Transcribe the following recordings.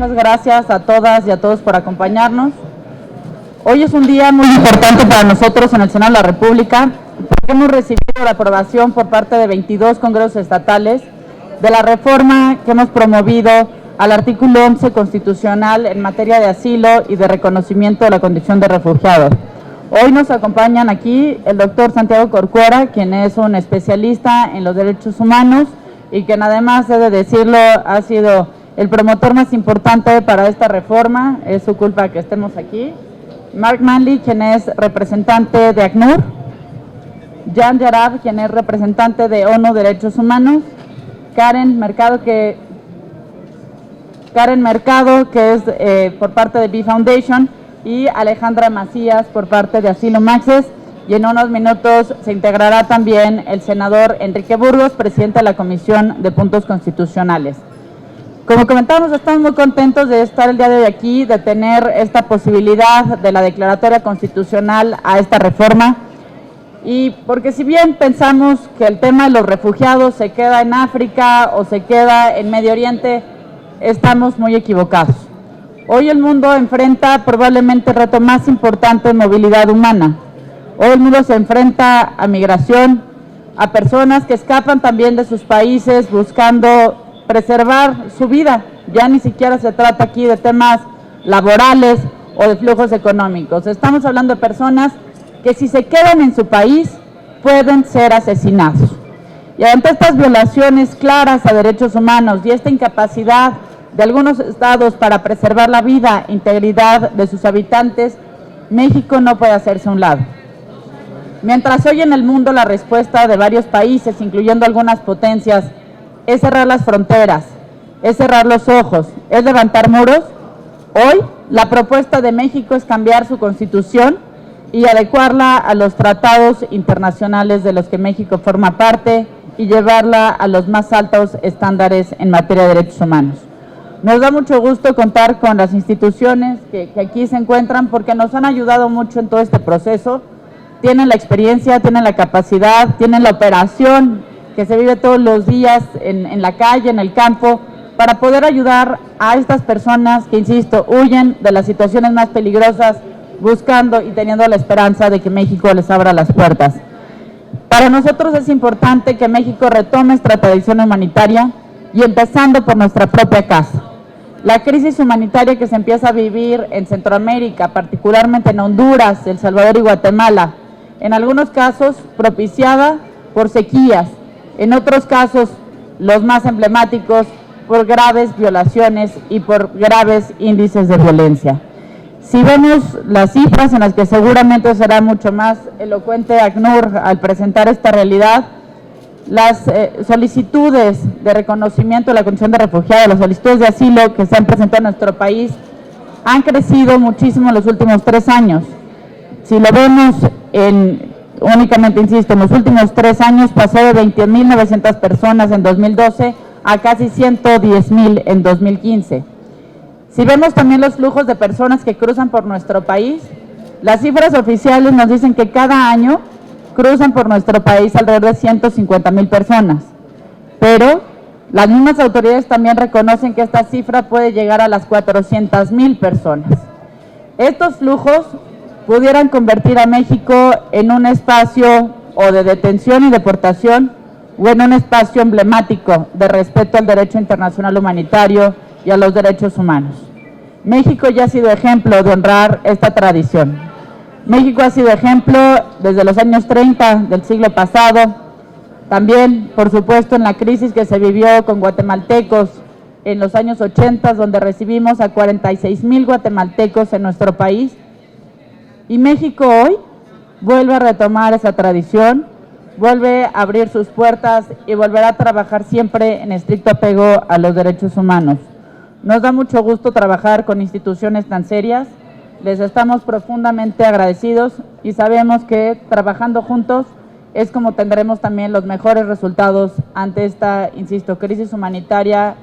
muchas gracias a todas y a todos por acompañarnos. Hoy es un día muy importante para nosotros en el Senado de la República, porque hemos recibido la aprobación por parte de 22 congresos estatales de la reforma que hemos promovido al artículo 11 constitucional en materia de asilo y de reconocimiento de la condición de refugiado. Hoy nos acompañan aquí el doctor Santiago Corcuera, quien es un especialista en los derechos humanos y quien además, he de decirlo, ha sido el promotor más importante para esta reforma. Es su culpa que estemos aquí. Mark Manley, quien es representante de ACNUR. Jan Yarab, quien es representante de ONU Derechos Humanos. Karen Mercado, que es por parte de B Foundation, y Alejandra Macías por parte de Asylum Access. Y en unos minutos se integrará también el senador Enrique Burgos, presidente de la Comisión de Puntos Constitucionales. Como comentamos, estamos muy contentos de estar el día de hoy aquí, de tener esta posibilidad de la declaratoria constitucional a esta reforma. Y porque si bien pensamos que el tema de los refugiados se queda en África o se queda en Medio Oriente, estamos muy equivocados. Hoy el mundo enfrenta probablemente el reto más importante de movilidad humana. Hoy el mundo se enfrenta a migración, a personas que escapan también de sus países buscando preservar su vida. Ya ni siquiera se trata aquí de temas laborales o de flujos económicos. Estamos hablando de personas que si se quedan en su país pueden ser asesinados. Y ante estas violaciones claras a derechos humanos y esta incapacidad de algunos estados para preservar la vida e integridad de sus habitantes, México no puede hacerse a un lado. Mientras hoy en el mundo la respuesta de varios países, incluyendo algunas potencias, es cerrar las fronteras, es cerrar los ojos, es levantar muros, hoy la propuesta de México es cambiar su constitución y adecuarla a los tratados internacionales de los que México forma parte y llevarla a los más altos estándares en materia de derechos humanos. Nos da mucho gusto contar con las instituciones que aquí se encuentran porque nos han ayudado mucho en todo este proceso. Tienen la experiencia, tienen la capacidad, tienen la operación que se vive todos los días en la calle, en el campo, para poder ayudar a estas personas que, insisto, huyen de las situaciones más peligrosas, buscando y teniendo la esperanza de que México les abra las puertas. Para nosotros es importante que México retome esta tradición humanitaria y empezando por nuestra propia casa. La crisis humanitaria que se empieza a vivir en Centroamérica, particularmente en Honduras, El Salvador y Guatemala, en algunos casos propiciada por sequías, en otros casos, los más emblemáticos, por graves violaciones y por graves índices de violencia. Si vemos las cifras en las que seguramente será mucho más elocuente ACNUR al presentar esta realidad, las solicitudes de reconocimiento de la condición de refugiado, las solicitudes de asilo que se han presentado en nuestro país han crecido muchísimo en los últimos 3 años. Si lo vemos únicamente, insisto, en los últimos 3 años pasó de 20.900 personas en 2012 a casi 110.000 en 2015. Si vemos también los flujos de personas que cruzan por nuestro país, las cifras oficiales nos dicen que cada año cruzan por nuestro país alrededor de 150.000 personas, pero las mismas autoridades también reconocen que esta cifra puede llegar a las 400.000 personas. Estos flujos pudieran convertir a México en un espacio o de detención y deportación o en un espacio emblemático de respeto al derecho internacional humanitario y a los derechos humanos. México ya ha sido ejemplo de honrar esta tradición. México ha sido ejemplo desde los años 30 del siglo pasado, también, por supuesto, en la crisis que se vivió con guatemaltecos en los años 80, donde recibimos a 46.000 guatemaltecos en nuestro país. Y México hoy vuelve a retomar esa tradición, vuelve a abrir sus puertas y volverá a trabajar siempre en estricto apego a los derechos humanos. Nos da mucho gusto trabajar con instituciones tan serias, les estamos profundamente agradecidos y sabemos que trabajando juntos es como tendremos también los mejores resultados ante esta, insisto, crisis humanitaria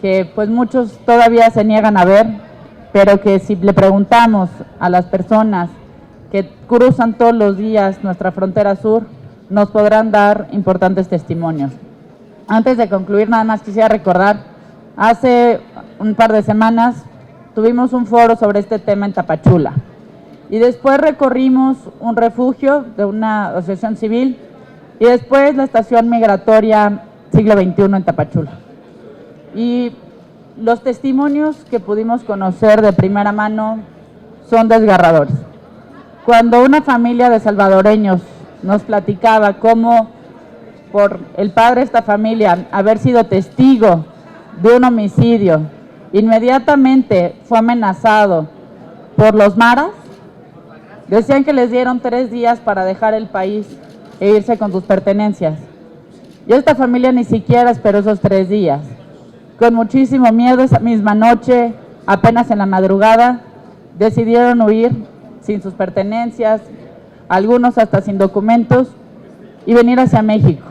que pues muchos todavía se niegan a ver, pero que si le preguntamos a las personas que cruzan todos los días nuestra frontera sur, nos podrán dar importantes testimonios. Antes de concluir, nada más quisiera recordar Hace un par de semanas tuvimos un foro sobre este tema en Tapachula y después recorrimos un refugio de una asociación civil y después la estación migratoria siglo XXI en Tapachula. Y los testimonios que pudimos conocer de primera mano son desgarradores. Cuando una familia de salvadoreños nos platicaba cómo por el padre de esta familia haber sido testigo de un homicidio, inmediatamente fue amenazado por los maras, decían que les dieron 3 días para dejar el país e irse con sus pertenencias. Y esta familia ni siquiera esperó esos 3 días. Con muchísimo miedo, esa misma noche, apenas en la madrugada, decidieron huir sin sus pertenencias, algunos hasta sin documentos, y venir hacia México.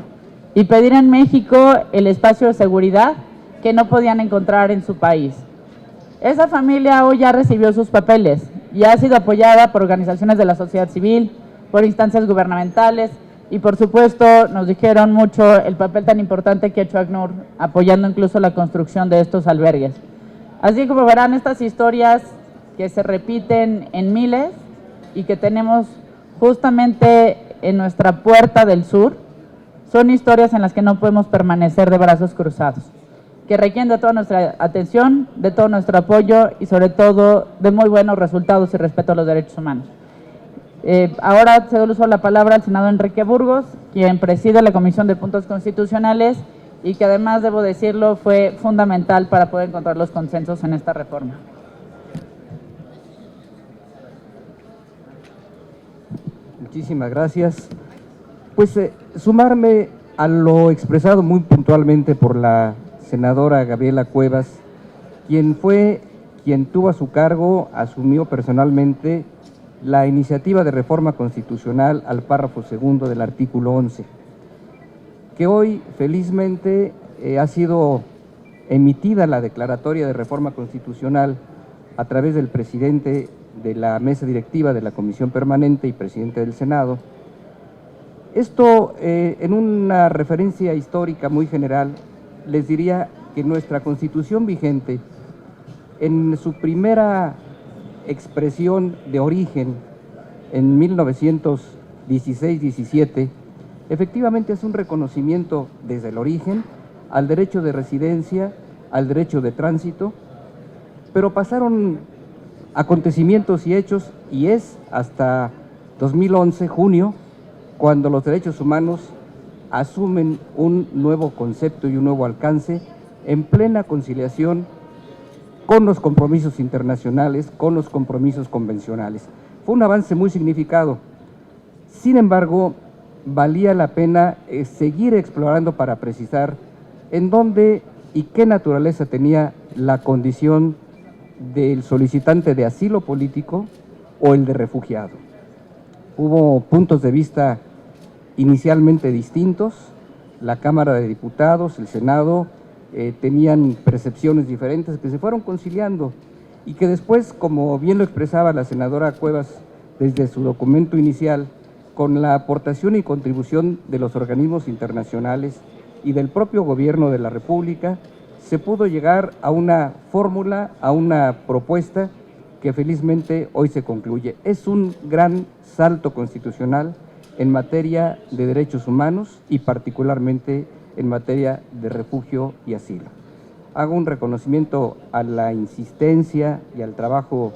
Y pedir en México el espacio de seguridad que no podían encontrar en su país. Esa familia hoy ya recibió sus papeles y ha sido apoyada por organizaciones de la sociedad civil, por instancias gubernamentales y por supuesto nos dijeron mucho el papel tan importante que ha hecho ACNUR apoyando incluso la construcción de estos albergues. Así como verán, estas historias que se repiten en miles y que tenemos justamente en nuestra puerta del sur, son historias en las que no podemos permanecer de brazos cruzados, que requieren de toda nuestra atención, de todo nuestro apoyo y sobre todo de muy buenos resultados y respeto a los derechos humanos. Ahora cedo el uso de la palabra al senador Enrique Burgos, quien preside la Comisión de Puntos Constitucionales y que además, debo decirlo, fue fundamental para poder encontrar los consensos en esta reforma. Muchísimas gracias. Pues sumarme a lo expresado muy puntualmente por la senadora Gabriela Cuevas, quien tuvo a su cargo, asumió personalmente la iniciativa de reforma constitucional al párrafo segundo del artículo 11, que hoy felizmente ha sido emitida la declaratoria de reforma constitucional a través del presidente de la mesa directiva de la Comisión Permanente y presidente del Senado. Esto, en una referencia histórica muy general, les diría que nuestra Constitución vigente, en su primera expresión de origen, en 1916-17, efectivamente es un reconocimiento desde el origen al derecho de residencia, al derecho de tránsito, pero pasaron acontecimientos y hechos y es hasta 2011, junio, cuando los derechos humanos asumen un nuevo concepto y un nuevo alcance en plena conciliación con los compromisos internacionales, con los compromisos convencionales. Fue un avance muy significado. Sin embargo, valía la pena seguir explorando para precisar en dónde y qué naturaleza tenía la condición del solicitante de asilo político o el de refugiado. Hubo puntos de vista inicialmente distintos. La Cámara de Diputados, el Senado, tenían percepciones diferentes que se fueron conciliando y que después, como bien lo expresaba la senadora Cuevas desde su documento inicial, con la aportación y contribución de los organismos internacionales y del propio gobierno de la República, se pudo llegar a una fórmula, a una propuesta que felizmente hoy se concluye. Es un gran salto constitucional en materia de derechos humanos y particularmente en materia de refugio y asilo. Hago un reconocimiento a la insistencia y al trabajo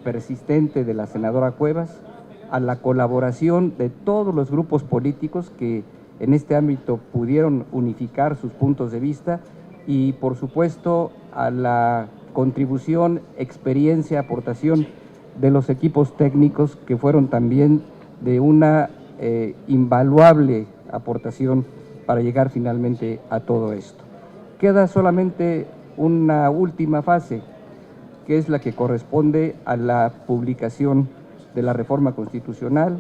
persistente de la senadora Cuevas, a la colaboración de todos los grupos políticos que en este ámbito pudieron unificar sus puntos de vista y, por supuesto, a la contribución, experiencia, aportación de los equipos técnicos que fueron también de una invaluable aportación para llegar finalmente a todo esto. Queda solamente una última fase, que es la que corresponde a la publicación de la reforma constitucional.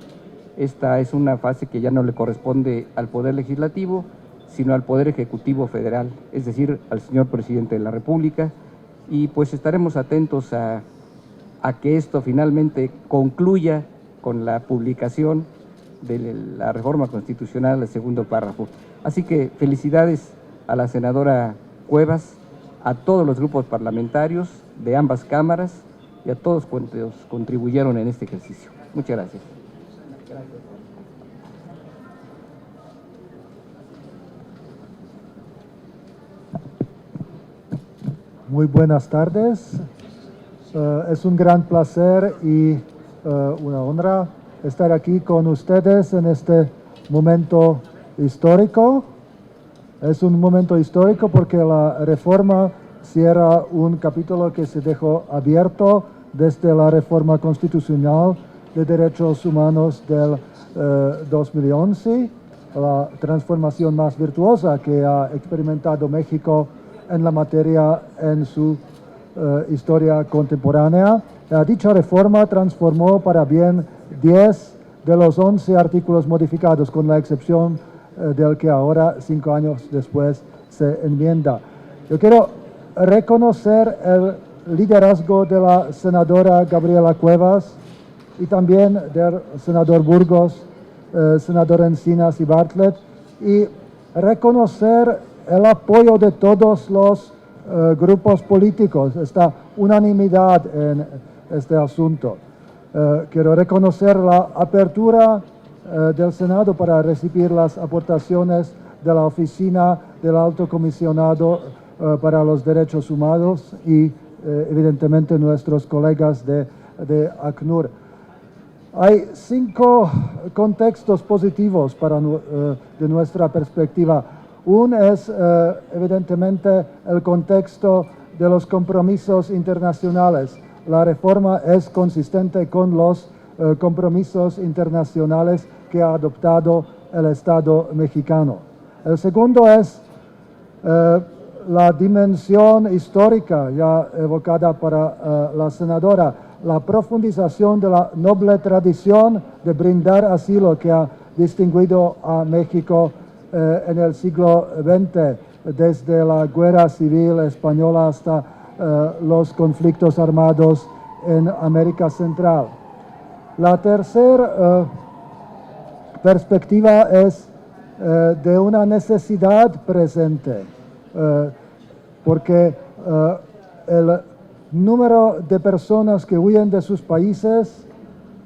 Esta es una fase que ya no le corresponde al Poder Legislativo, sino al Poder Ejecutivo Federal, es decir, al señor Presidente de la República, y pues estaremos atentos a que esto finalmente concluya con la publicación de la reforma constitucional, el segundo párrafo. Así que felicidades a la senadora Cuevas, a todos los grupos parlamentarios de ambas cámaras y a todos cuantos contribuyeron en este ejercicio. Muchas gracias. Muy buenas tardes. Es un gran placer y una honra estar aquí con ustedes en este momento histórico. Es un momento histórico porque la reforma cierra un capítulo que se dejó abierto desde la reforma constitucional de derechos humanos del 2011, la transformación más virtuosa que ha experimentado México en la materia en su historia contemporánea. Dicha reforma transformó para bien 10 de los 11 artículos modificados, con la excepción del que ahora, 5 años después, se enmienda. Yo quiero reconocer el liderazgo de la senadora Gabriela Cuevas y también del senador Burgos, senador Encinas y Bartlett, y reconocer el apoyo de todos los grupos políticos, esta unanimidad en este asunto. Quiero reconocer la apertura del Senado para recibir las aportaciones de la Oficina del Alto Comisionado para los Derechos Humanos y evidentemente nuestros colegas de ACNUR. Hay 5 contextos positivos de nuestra perspectiva. Uno es evidentemente el contexto de los compromisos internacionales. La reforma es consistente con los compromisos internacionales que ha adoptado el Estado mexicano. El segundo es la dimensión histórica ya evocada para la senadora, la profundización de la noble tradición de brindar asilo que ha distinguido a México en el siglo XX, desde la guerra civil española hasta los conflictos armados en América Central. La tercera perspectiva es de una necesidad presente, porque el número de personas que huyen de sus países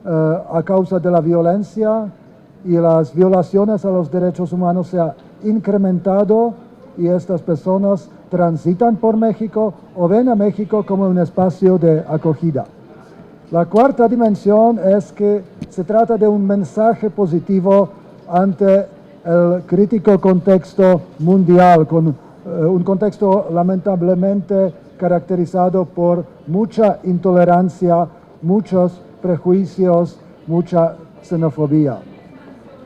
a causa de la violencia y las violaciones a los derechos humanos se ha incrementado, y estas personas transitan por México o ven a México como un espacio de acogida. La cuarta dimensión es que se trata de un mensaje positivo ante el crítico contexto mundial, con un contexto lamentablemente caracterizado por mucha intolerancia, muchos prejuicios, mucha xenofobia.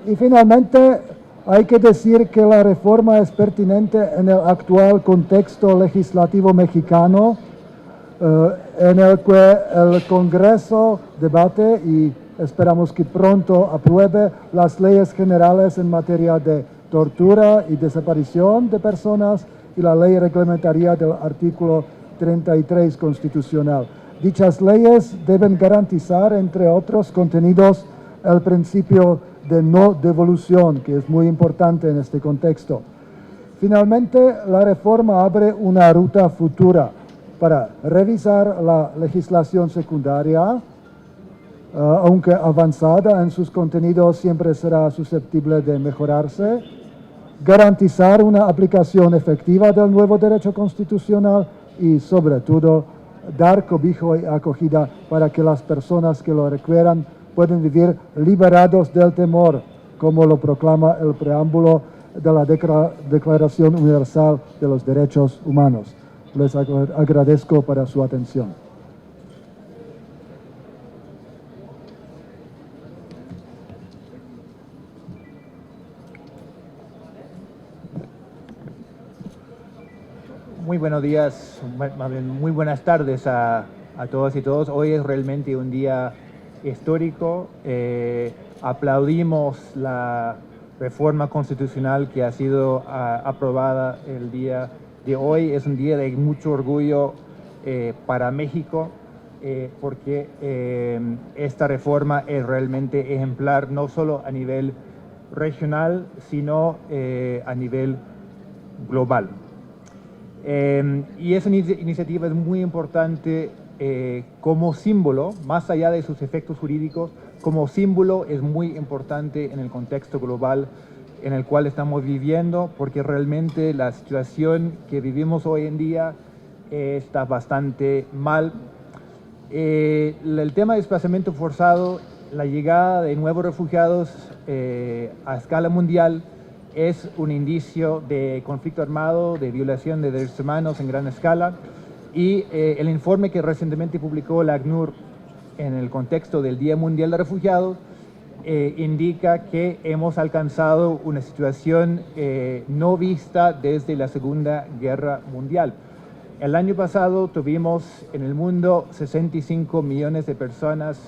Y finalmente, hay que decir que la reforma es pertinente en el actual contexto legislativo mexicano, en el que el Congreso debate y esperamos que pronto apruebe las leyes generales en materia de tortura y desaparición de personas y la ley reglamentaria del artículo 33 constitucional. Dichas leyes deben garantizar, entre otros contenidos, el principio de no devolución, que es muy importante en este contexto. Finalmente, la reforma abre una ruta futura para revisar la legislación secundaria, aunque avanzada en sus contenidos, siempre será susceptible de mejorarse, garantizar una aplicación efectiva del nuevo derecho constitucional y, sobre todo, dar cobijo y acogida para que las personas que lo requieran pueden vivir liberados del temor, como lo proclama el preámbulo de la Declaración Universal de los Derechos Humanos. Les agradezco para su atención. Muy buenos días, más bien muy buenas tardes a todas y todos. Hoy es realmente un día histórico. Aplaudimos la reforma constitucional que ha sido aprobada el día de hoy. Es un día de mucho orgullo para México, porque esta reforma es realmente ejemplar, no solo a nivel regional, sino a nivel global. Y esa iniciativa es muy importante como símbolo, más allá de sus efectos jurídicos, como símbolo es muy importante en el contexto global en el cual estamos viviendo, porque realmente la situación que vivimos hoy en día está bastante mal. El tema de desplazamiento forzado, la llegada de nuevos refugiados a escala mundial es un indicio de conflicto armado, de violación de derechos humanos en gran escala, y el informe que recientemente publicó la ACNUR en el contexto del Día Mundial de Refugiados indica que hemos alcanzado una situación no vista desde la Segunda Guerra Mundial. El año pasado tuvimos en el mundo 65 millones de personas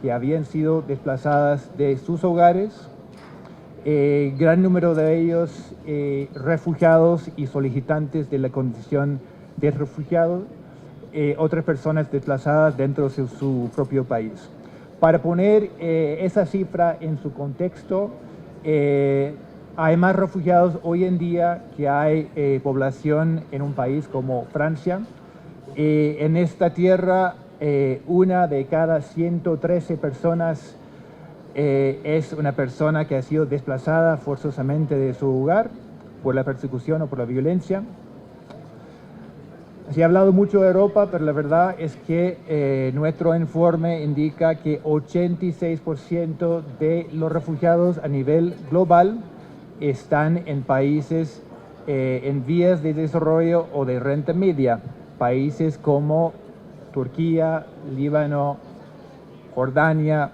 que habían sido desplazadas de sus hogares, gran número de ellos refugiados y solicitantes de la condición de refugiados, otras personas desplazadas dentro de su propio país. Para poner esa cifra en su contexto, hay más refugiados hoy en día que hay población en un país como Francia. En esta tierra, una de cada 113 personas es una persona que ha sido desplazada forzosamente de su hogar por la persecución o por la violencia. Se ha hablado mucho de Europa, pero la verdad es que nuestro informe indica que 86% de los refugiados a nivel global están en países en vías de desarrollo o de renta media, países como Turquía, Líbano, Jordania,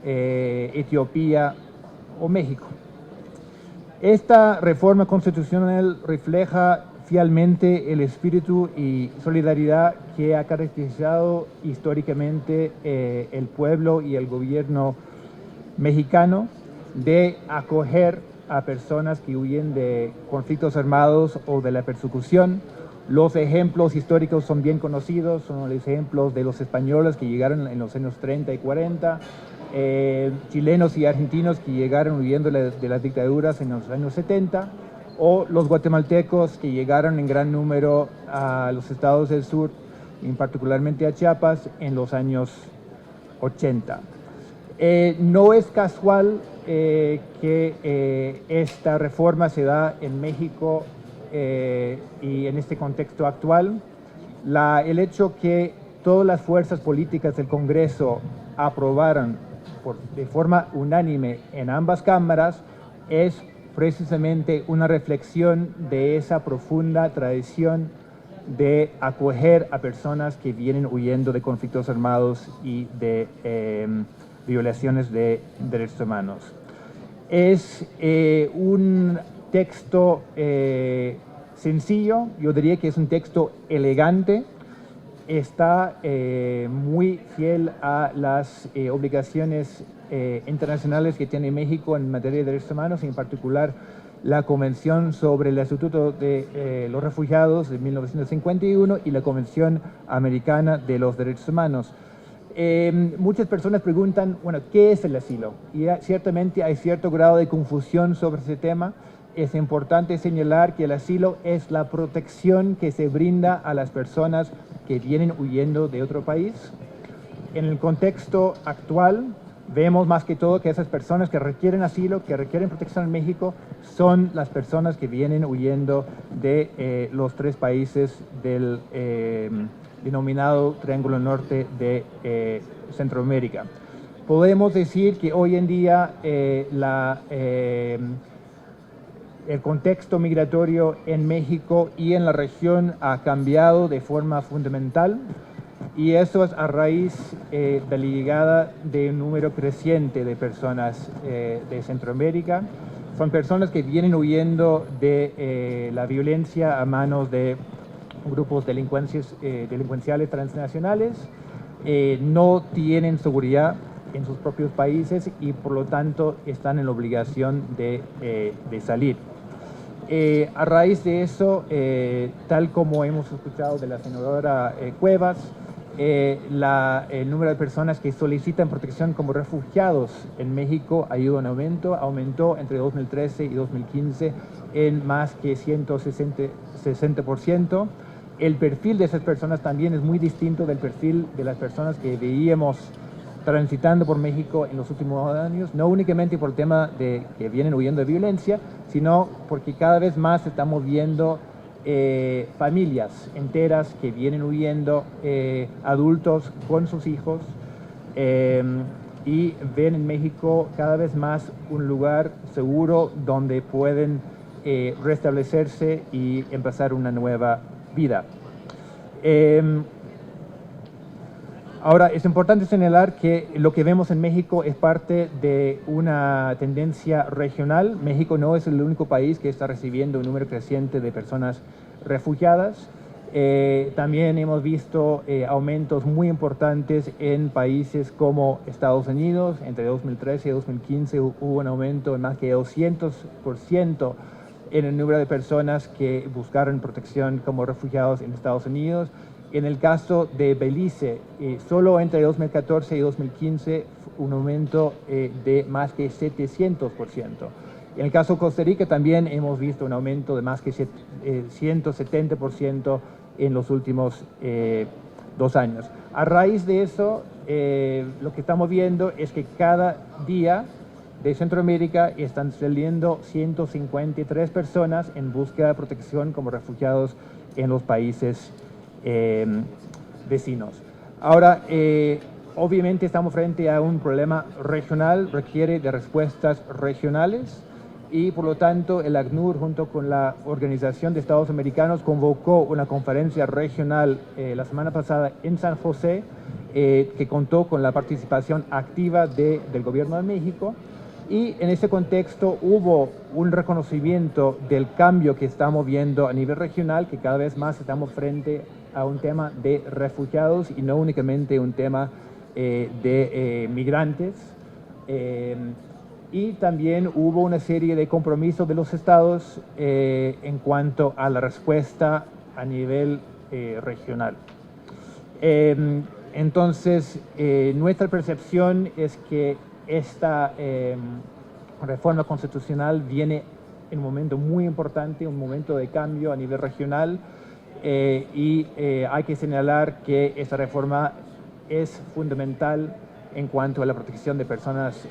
Etiopía o México. Esta reforma constitucional refleja fielmente el espíritu y solidaridad que ha caracterizado históricamente el pueblo y el gobierno mexicano de acoger a personas que huyen de conflictos armados o de la persecución. Los ejemplos históricos son bien conocidos, son los ejemplos de los españoles que llegaron en los años 30 y 40, chilenos y argentinos que llegaron huyendo de las dictaduras en los años 70, o los guatemaltecos que llegaron en gran número a los estados del sur, y particularmente a Chiapas, en los años 80. No es casual que esta reforma se da en México y en este contexto actual. El hecho que todas las fuerzas políticas del Congreso aprobaran de forma unánime en ambas cámaras es precisamente una reflexión de esa profunda tradición de acoger a personas que vienen huyendo de conflictos armados y de violaciones de derechos humanos. Es un texto sencillo, yo diría que es un texto elegante, está muy fiel a las obligaciones internacionales que tiene México en materia de derechos humanos, en particular la Convención sobre el Estatuto de los Refugiados de 1951 y la Convención Americana de los Derechos Humanos. Muchas personas preguntan, bueno, ¿qué es el asilo? Y ciertamente hay cierto grado de confusión sobre ese tema. Es importante señalar que el asilo es la protección que se brinda a las personas que vienen huyendo de otro país. En el contexto actual, vemos más que todo que esas personas que requieren asilo, que requieren protección en México, son las personas que vienen huyendo de los tres países del denominado Triángulo Norte de Centroamérica. Podemos decir que hoy en día el contexto migratorio en México y en la región ha cambiado de forma fundamental, y eso es a raíz de la llegada de un número creciente de personas de Centroamérica. Son personas que vienen huyendo de la violencia a manos de grupos delincuenciales transnacionales, no tienen seguridad en sus propios países y por lo tanto están en la obligación de salir. A raíz de eso, tal como hemos escuchado de la senadora Cuevas, el número de personas que solicitan protección como refugiados en México ha ido en aumento, aumentó entre 2013 y 2015 en más que 160%. El perfil de esas personas también es muy distinto del perfil de las personas que veíamos transitando por México en los últimos años, no únicamente por el tema de que vienen huyendo de violencia, sino porque cada vez más estamos viendo familias enteras que vienen huyendo, adultos con sus hijos, y ven en México cada vez más un lugar seguro donde pueden restablecerse y empezar una nueva vida. Ahora, es importante señalar que lo que vemos en México es parte de una tendencia regional. México no es el único país que está recibiendo un número creciente de personas refugiadas. También hemos visto aumentos muy importantes en países como Estados Unidos. Entre 2013 y 2015 hubo un aumento de más que 200% en el número de personas que buscaron protección como refugiados en Estados Unidos. En el caso de Belice, solo entre 2014 y 2015 un aumento de más que 700%. En el caso de Costa Rica también hemos visto un aumento de más que 170% en los últimos 2 años. A raíz de eso, lo que estamos viendo es que cada día de Centroamérica están saliendo 153 personas en búsqueda de protección como refugiados en los países vecinos. Ahora, obviamente estamos frente a un problema regional, requiere de respuestas regionales y por lo tanto el ACNUR junto con la Organización de Estados Americanos convocó una conferencia regional la semana pasada en San José que contó con la participación activa del Gobierno de México. Y en ese contexto hubo un reconocimiento del cambio que estamos viendo a nivel regional, que cada vez más estamos frente a un tema de refugiados y no únicamente un tema de migrantes. Y también hubo una serie de compromisos de los estados en cuanto a la respuesta a nivel regional. Entonces, nuestra percepción es que esta reforma constitucional viene en un momento muy importante, un momento de cambio a nivel regional, y hay que señalar que esta reforma es fundamental en cuanto a la protección de personas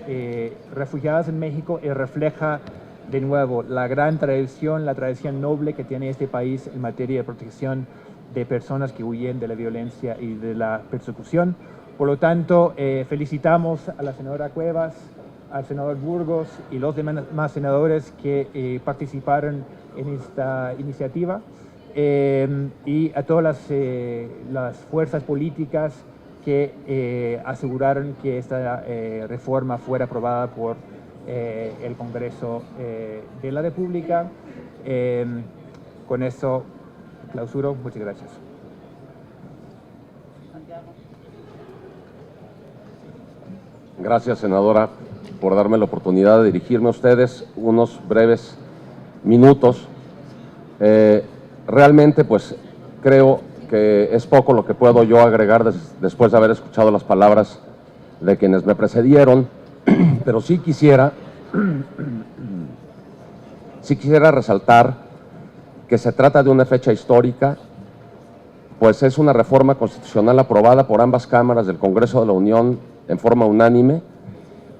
refugiadas en México y refleja de nuevo la gran tradición, la tradición noble que tiene este país en materia de protección de personas que huyen de la violencia y de la persecución. Por lo tanto, felicitamos a la senadora Cuevas, al senador Burgos y los demás senadores que participaron en esta iniciativa y a todas las fuerzas políticas que aseguraron que esta reforma fuera aprobada por el Congreso de la República. Con eso clausuro. Muchas gracias. Gracias, senadora, por darme la oportunidad de dirigirme a ustedes unos breves minutos. Realmente, pues, creo que es poco lo que puedo yo agregar después de haber escuchado las palabras de quienes me precedieron, pero sí quisiera resaltar que se trata de una fecha histórica, pues es una reforma constitucional aprobada por ambas cámaras del Congreso de la Unión en forma unánime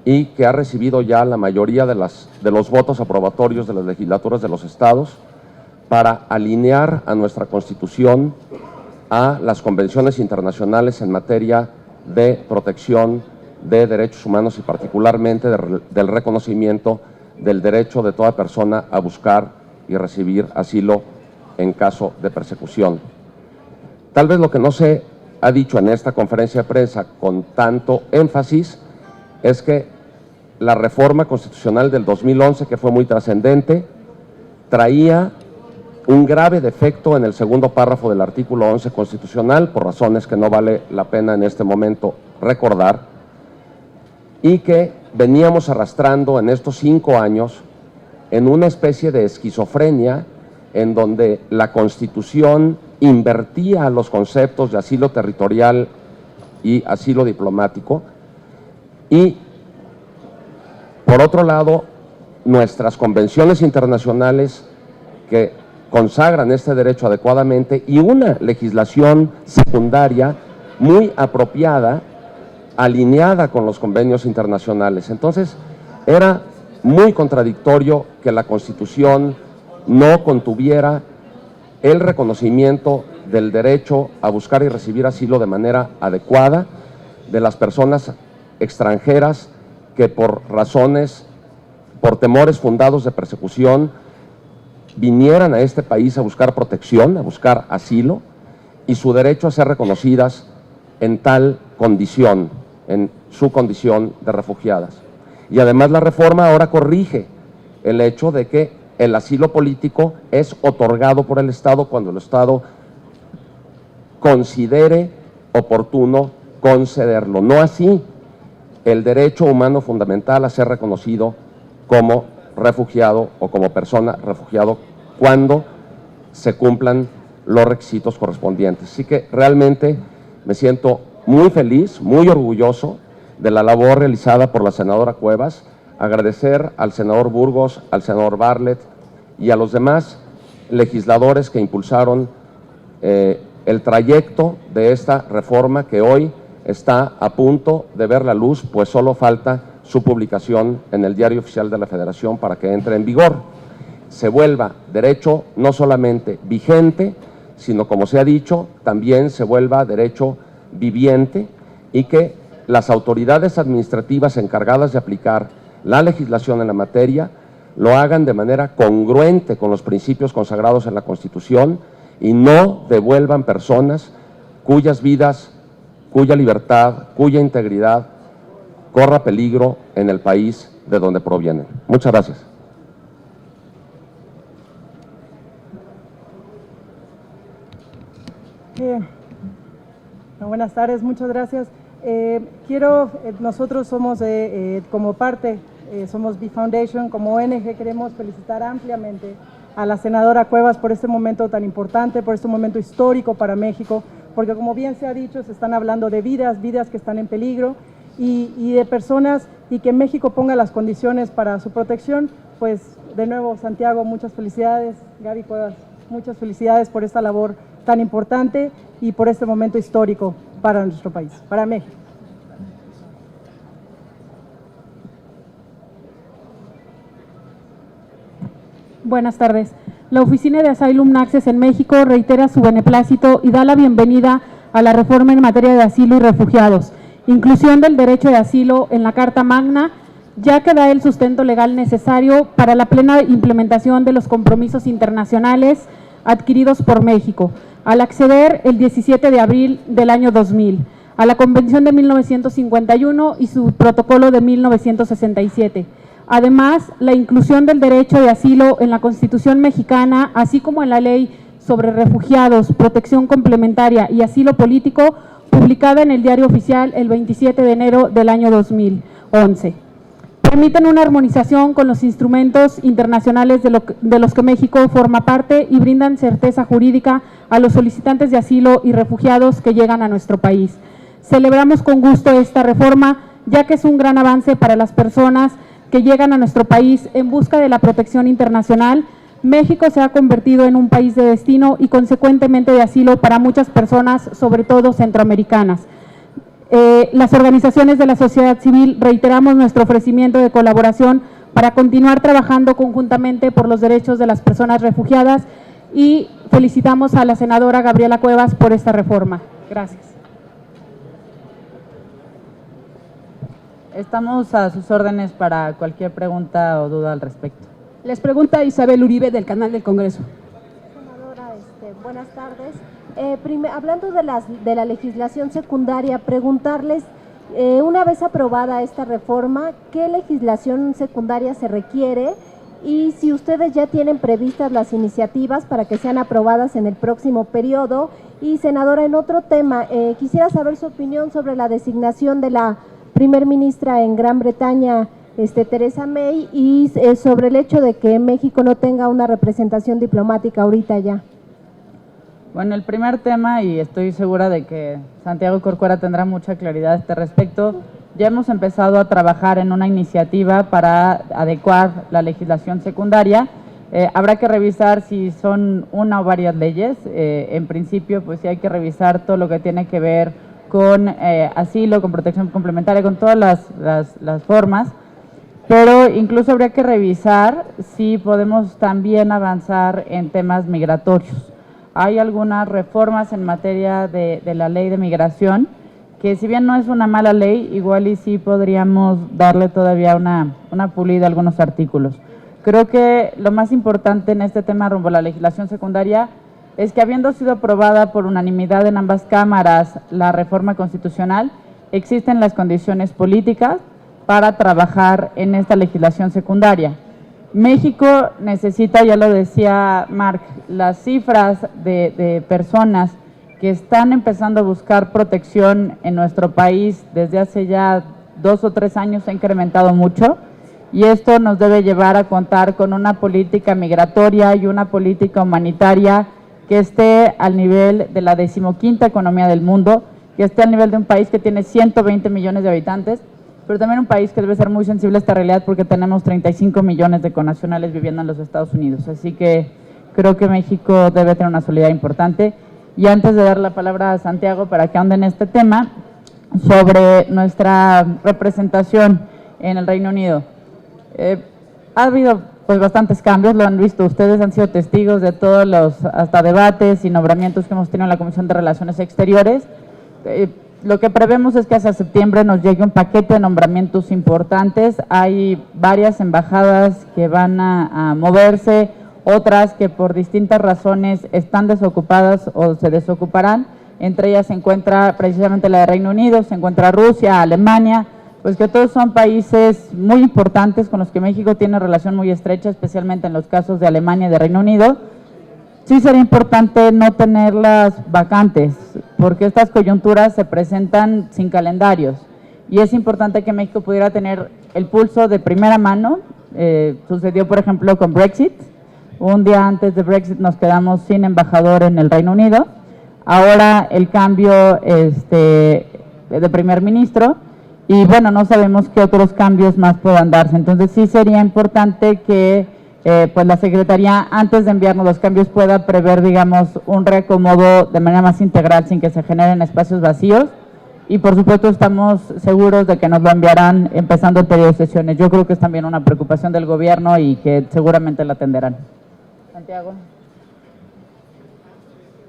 y que ha recibido ya la mayoría de los votos aprobatorios de las legislaturas de los estados para alinear a nuestra Constitución a las convenciones internacionales en materia de protección de derechos humanos y particularmente del reconocimiento del derecho de toda persona a buscar y recibir asilo en caso de persecución. Tal vez lo que no se ha dicho en esta conferencia de prensa con tanto énfasis es que la reforma constitucional del 2011, que fue muy trascendente, traía un grave defecto en el segundo párrafo del artículo 11 constitucional, por razones que no vale la pena en este momento recordar, y que veníamos arrastrando en estos 5 años en una especie de esquizofrenia en donde la Constitución invertía los conceptos de asilo territorial y asilo diplomático. Y, por otro lado, nuestras convenciones internacionales que consagran este derecho adecuadamente y una legislación secundaria muy apropiada, alineada con los convenios internacionales. Entonces, era muy contradictorio que la Constitución no contuviera el reconocimiento del derecho a buscar y recibir asilo de manera adecuada de las personas extranjeras que por temores fundados de persecución, vinieran a este país a buscar protección, a buscar asilo, y su derecho a ser reconocidas en tal condición, en su condición de refugiadas. Y además la reforma ahora corrige el hecho de que el asilo político es otorgado por el Estado cuando el Estado considere oportuno concederlo. No así el derecho humano fundamental a ser reconocido como refugiado o como persona refugiado cuando se cumplan los requisitos correspondientes. Así que realmente me siento muy feliz, muy orgulloso de la labor realizada por la senadora Cuevas. Agradecer al senador Burgos, al senador Bartlett y a los demás legisladores que impulsaron el trayecto de esta reforma que hoy está a punto de ver la luz, pues solo falta su publicación en el Diario Oficial de la Federación para que entre en vigor. Se vuelva derecho no solamente vigente, sino, como se ha dicho, también se vuelva derecho viviente, y que las autoridades administrativas encargadas de aplicar la legislación en la materia lo hagan de manera congruente con los principios consagrados en la Constitución y no devuelvan personas cuyas vidas, cuya libertad, cuya integridad corra peligro en el país de donde provienen. Muchas gracias. Buenas tardes, muchas gracias. Nosotros somos como parte, somos B Foundation, como ONG queremos felicitar ampliamente a la senadora Cuevas por este momento tan importante, por este momento histórico para México, porque como bien se ha dicho, se están hablando de vidas que están en peligro y de personas, y que México ponga las condiciones para su protección. Pues de nuevo, Santiago, muchas felicidades, Gaby Cuevas, muchas felicidades por esta labor tan importante y por este momento histórico para nuestro país, para México. Buenas tardes. La Oficina de Asylum Access en México reitera su beneplácito y da la bienvenida a la reforma en materia de asilo y refugiados, inclusión del derecho de asilo en la Carta Magna, ya que da el sustento legal necesario para la plena implementación de los compromisos internacionales adquiridos por México, al acceder el 17 de abril del año 2000 a la Convención de 1951 y su protocolo de 1967. Además, la inclusión del derecho de asilo en la Constitución mexicana, así como en la Ley sobre Refugiados, Protección Complementaria y Asilo Político, publicada en el Diario Oficial el 27 de enero del año 2011. Permiten una armonización con los instrumentos internacionales de los que México forma parte y brindan certeza jurídica a los solicitantes de asilo y refugiados que llegan a nuestro país. Celebramos con gusto esta reforma, ya que es un gran avance para las personas que llegan a nuestro país en busca de la protección internacional. México se ha convertido en un país de destino y consecuentemente de asilo para muchas personas, sobre todo centroamericanas. Las organizaciones de la sociedad civil reiteramos nuestro ofrecimiento de colaboración para continuar trabajando conjuntamente por los derechos de las personas refugiadas y felicitamos a la senadora Gabriela Cuevas por esta reforma. Gracias. Estamos a sus órdenes para cualquier pregunta o duda al respecto. Les pregunta Isabel Uribe del canal del Congreso. Senadora, buenas tardes. Hablando de la legislación secundaria, preguntarles, una vez aprobada esta reforma, ¿qué legislación secundaria se requiere? Y si ustedes ya tienen previstas las iniciativas para que sean aprobadas en el próximo periodo. Y senadora, en otro tema, quisiera saber su opinión sobre la designación de la primer ministra en Gran Bretaña, Theresa May, y sobre el hecho de que México no tenga una representación diplomática ahorita ya. Bueno, el primer tema, y estoy segura de que Santiago Corcuera tendrá mucha claridad a este respecto, ya hemos empezado a trabajar en una iniciativa para adecuar la legislación secundaria. Habrá que revisar si son una o varias leyes. En principio, pues sí hay que revisar todo lo que tiene que ver con asilo, con protección complementaria, con todas las formas. Pero incluso habría que revisar si podemos también avanzar en temas migratorios. Hay algunas reformas en materia de la ley de migración, que si bien no es una mala ley, igual y sí podríamos darle todavía una pulida a algunos artículos. Creo que lo más importante en este tema rumbo a la legislación secundaria es que, habiendo sido aprobada por unanimidad en ambas cámaras la reforma constitucional, existen las condiciones políticas para trabajar en esta legislación secundaria. México necesita, ya lo decía Marc, las cifras de personas que están empezando a buscar protección en nuestro país desde hace ya 2 o 3 años ha incrementado mucho, y esto nos debe llevar a contar con una política migratoria y una política humanitaria que esté al nivel de la 15ª economía del mundo, que esté al nivel de un país que tiene 120 millones de habitantes, pero también un país que debe ser muy sensible a esta realidad porque tenemos 35 millones de connacionales viviendo en los Estados Unidos. Así que creo que México debe tener una solidaridad importante. Y antes de dar la palabra a Santiago para que ahonde en este tema, sobre nuestra representación en el Reino Unido. Ha habido pues bastantes cambios, lo han visto, ustedes han sido testigos de todos los hasta debates y nombramientos que hemos tenido en la Comisión de Relaciones Exteriores. Lo que prevemos es que hasta septiembre nos llegue un paquete de nombramientos importantes. Hay varias embajadas que van a moverse, otras que por distintas razones están desocupadas o se desocuparán. Entre ellas se encuentra precisamente la de Reino Unido, se encuentra Rusia, Alemania, pues que todos son países muy importantes con los que México tiene relación muy estrecha, especialmente en los casos de Alemania y de Reino Unido. Sí sería importante no tenerlas vacantes, porque estas coyunturas se presentan sin calendarios, y es importante que México pudiera tener el pulso de primera mano. Sucedió, por ejemplo, con Brexit. Un día antes de Brexit nos quedamos sin embajador en el Reino Unido. Ahora el cambio de primer ministro, y bueno, no sabemos qué otros cambios más puedan darse. Entonces sí sería importante que pues la Secretaría, antes de enviarnos los cambios, pueda prever, digamos, un reacomodo de manera más integral sin que se generen espacios vacíos. Y por supuesto estamos seguros de que nos lo enviarán empezando el periodo de sesiones. Yo creo que es también una preocupación del gobierno y que seguramente la atenderán. Santiago.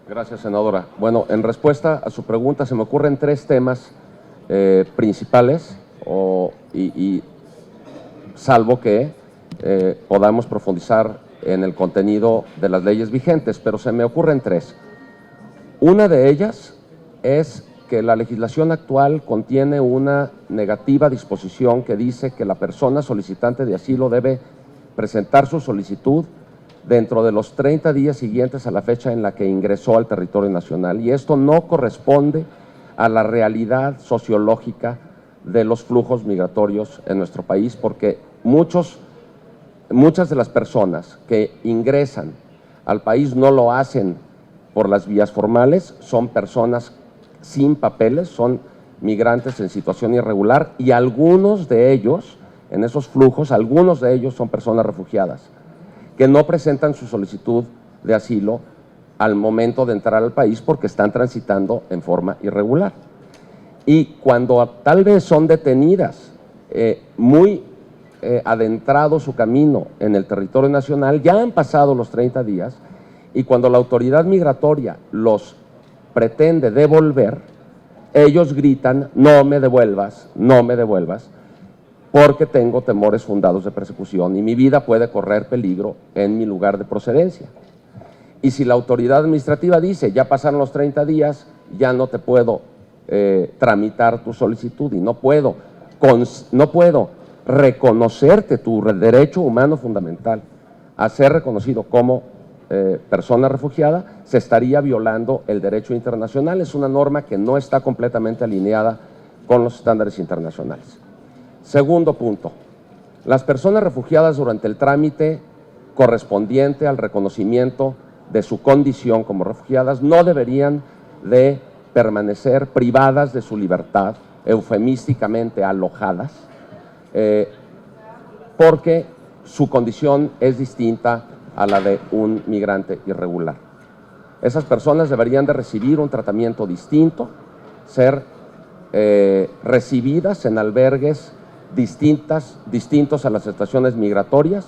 Gracias, senadora. Bueno, en respuesta a su pregunta, se me ocurren 3 temas principales, y salvo que podamos profundizar en el contenido de las leyes vigentes, pero se me ocurren 3. Una de ellas es que la legislación actual contiene una negativa disposición que dice que la persona solicitante de asilo debe presentar su solicitud dentro de los 30 días siguientes a la fecha en la que ingresó al territorio nacional, y esto no corresponde a la realidad sociológica de los flujos migratorios en nuestro país, porque muchas de las personas que ingresan al país no lo hacen por las vías formales, son personas sin papeles, son migrantes en situación irregular, y algunos de ellos, en esos flujos, algunos de ellos son personas refugiadas que no presentan su solicitud de asilo al momento de entrar al país porque están transitando en forma irregular. Y cuando tal vez son detenidas muy adentrado su camino en el territorio nacional, ya han pasado los 30 días, y cuando la autoridad migratoria los pretende devolver, ellos gritan: no me devuelvas, no me devuelvas, porque tengo temores fundados de persecución y mi vida puede correr peligro en mi lugar de procedencia. Y si la autoridad administrativa dice: ya pasaron los 30 días, ya no te puedo tramitar tu solicitud y no puedo reconocerte tu derecho humano fundamental a ser reconocido como persona refugiada, se estaría violando el derecho internacional. Es una norma que no está completamente alineada con los estándares internacionales. Segundo punto, las personas refugiadas durante el trámite correspondiente al reconocimiento de su condición como refugiadas no deberían de permanecer privadas de su libertad, eufemísticamente alojadas, porque su condición es distinta a la de un migrante irregular. Esas personas deberían de recibir un tratamiento distinto, ser recibidas en albergues distintos a las estaciones migratorias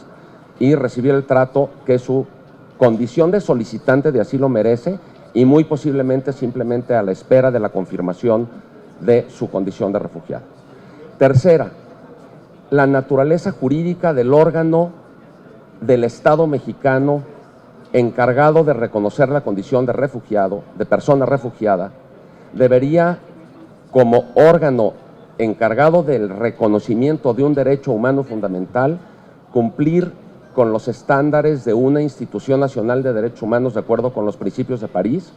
y recibir el trato que su condición de solicitante de asilo merece y muy posiblemente simplemente a la espera de la confirmación de su condición de refugiado. Tercera, la naturaleza jurídica del órgano del Estado mexicano encargado de reconocer la condición de refugiado, de persona refugiada, debería, como órgano encargado del reconocimiento de un derecho humano fundamental, cumplir con los estándares de una institución nacional de derechos humanos de acuerdo con los principios de París.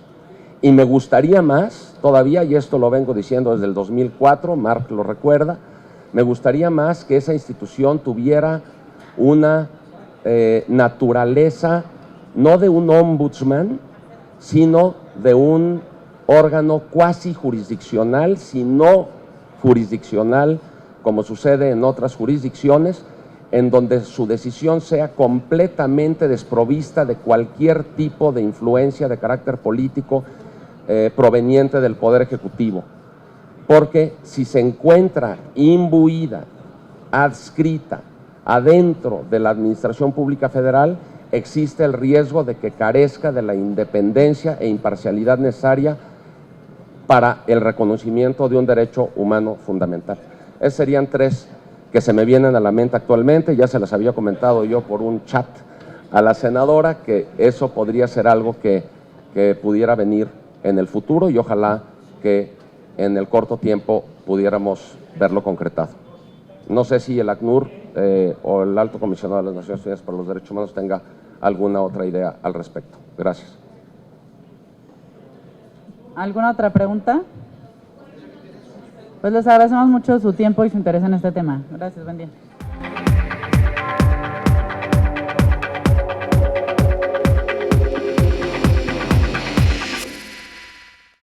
Y me gustaría más, todavía, y esto lo vengo diciendo desde el 2004, Marc lo recuerda, me gustaría más que esa institución tuviera una naturaleza no de un ombudsman, sino de un órgano cuasi jurisdiccional, sino jurisdiccional, como sucede en otras jurisdicciones, en donde su decisión sea completamente desprovista de cualquier tipo de influencia de carácter político proveniente del Poder Ejecutivo. Porque si se encuentra imbuida, adscrita, adentro de la Administración Pública Federal, existe el riesgo de que carezca de la independencia e imparcialidad necesaria para el reconocimiento de un derecho humano fundamental. Esos serían tres que se me vienen a la mente actualmente, ya se las había comentado yo por un chat a la senadora, que eso podría ser algo que pudiera venir en el futuro y ojalá que en el corto tiempo pudiéramos verlo concretado. No sé si el ACNUR o el Alto Comisionado de las Naciones Unidas para los Derechos Humanos tenga alguna otra idea al respecto. Gracias. ¿Alguna otra pregunta? Pues les agradecemos mucho su tiempo y su interés en este tema. Gracias, buen día.